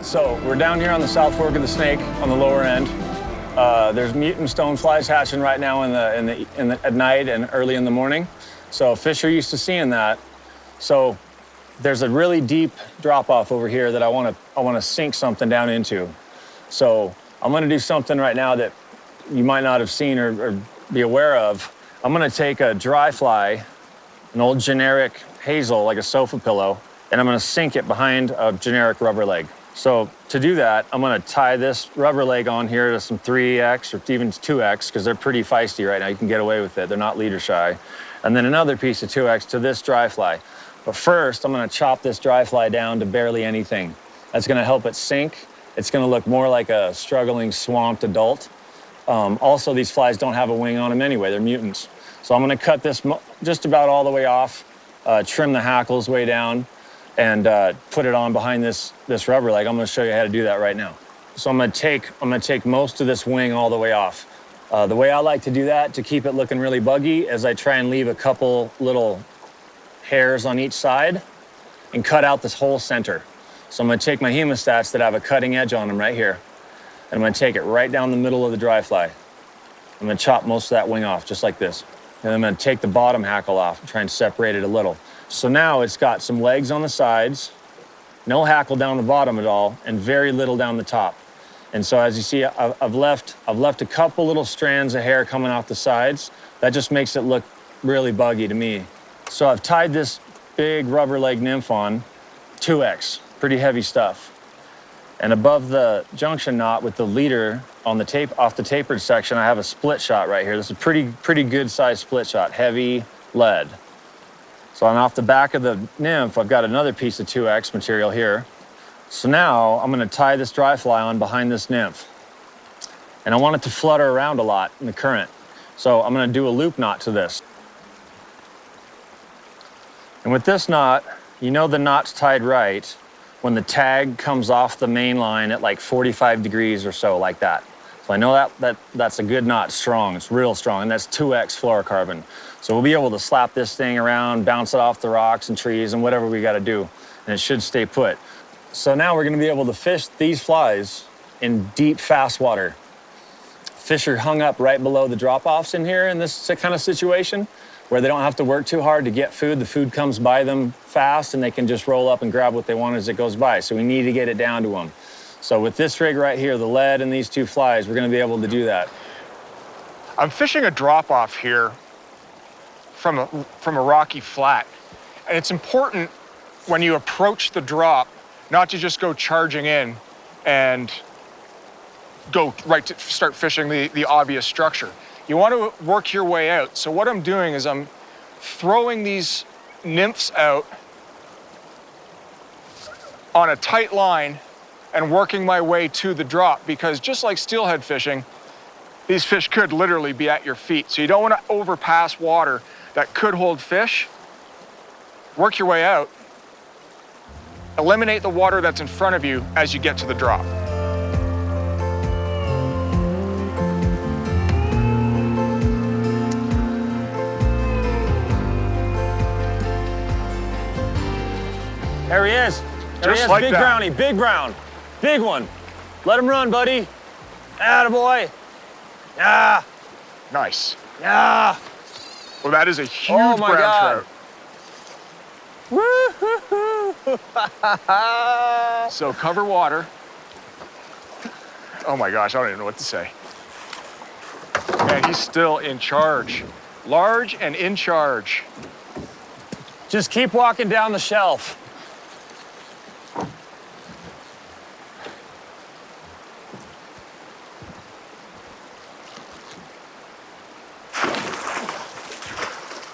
So we're down here on the South Fork of the Snake on the lower end. There's mutant stoneflies hatching right now at night and early in the morning. So fish are used to seeing that. So there's a really deep drop off over here that I want to sink something down into. So I'm going to do something right now that you might not have seen or be aware of. I'm going to take a dry fly, an old generic hazel like a sofa pillow, and I'm going to sink it behind a generic rubber leg. So to do that, I'm gonna tie this rubber leg on here to some 3X or even 2X, because they're pretty feisty right now. You can get away with it. They're not leader shy. And then another piece of 2X to this dry fly. But first, I'm gonna chop this dry fly down to barely anything. That's gonna help it sink. It's gonna look more like a struggling swamped adult. Also, these flies don't have a wing on them anyway. They're mutants. So I'm gonna cut this just about all the way off, trim the hackles way down, and put it on behind this rubber leg. I'm gonna show you how to do that right now. So I'm gonna take most of this wing all the way off. The way I like to do that to keep it looking really buggy is I try and leave a couple little hairs on each side and cut out this whole center. So I'm gonna take my hemostats that have a cutting edge on them right here, and I'm gonna take it right down the middle of the dry fly. I'm gonna chop most of that wing off just like this. And I'm gonna take the bottom hackle off and try and separate it a little. So now it's got some legs on the sides, no hackle down the bottom at all, and very little down the top. And so as you see, I've left a couple little strands of hair coming off the sides. That just makes it look really buggy to me. So I've tied this big rubber leg nymph on, 2X, pretty heavy stuff. And above the junction knot with the leader on the off the tapered section, I have a split shot right here. This is a pretty good size split shot, heavy lead. So on off the back of the nymph, I've got another piece of 2X material here. So now I'm gonna tie this dry fly on behind this nymph. And I want it to flutter around a lot in the current. So I'm gonna do a loop knot to this. And with this knot, you know the knot's tied right when the tag comes off the main line at like 45 degrees or so, like that. So I know that's a good knot, strong, it's real strong, and that's 2X fluorocarbon. So we'll be able to slap this thing around, bounce it off the rocks and trees and whatever we gotta do, and it should stay put. So now we're gonna be able to fish these flies in deep, fast water. Fish are hung up right below the drop-offs in here in this kind of situation, where they don't have to work too hard to get food. The food comes by them fast and they can just roll up and grab what they want as it goes by. So we need to get it down to them. So with this rig right here, the lead and these two flies, we're gonna be able to do that. I'm fishing a drop-off here from a rocky flat. And it's important when you approach the drop, not to just go charging in and go right to start fishing the obvious structure. You want to work your way out. So what I'm doing is I'm throwing these nymphs out on a tight line and working my way to the drop, because just like steelhead fishing, these fish could literally be at your feet. So you don't want to overpass water that could hold fish. Work your way out. Eliminate the water that's in front of you as you get to the drop. There he is. There he is, like big that. brownie, big brown, big one. Let him run, buddy. Attaboy. Yeah, Nice. yeah. Well, that is a huge Oh my brown God. trout. So cover water. Oh my gosh, I don't even know what to say. Man, he's still in charge. Large and in charge. Just keep walking down the shelf.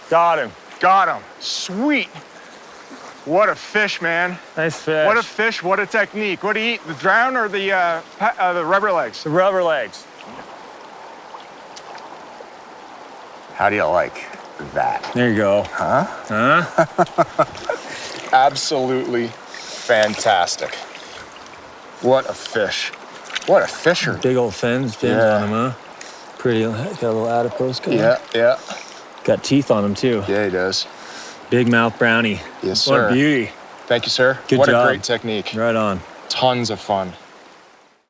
Got him. Got him. Sweet. What a fish, man. Nice fish. What a fish, what a technique. What do you eat, the drown or the rubber legs? The rubber legs. How do you like that? There you go. Huh? Huh? Absolutely fantastic. What a fish. What a fisher. Big old fins Yeah. on him, huh? Pretty, got a little adipose color. Yeah. Got teeth on him too. Yeah, he does. Big mouth brownie. Yes, What sir. a beauty. Thank you, sir. Good what job. a great technique. Right on. tons of fun.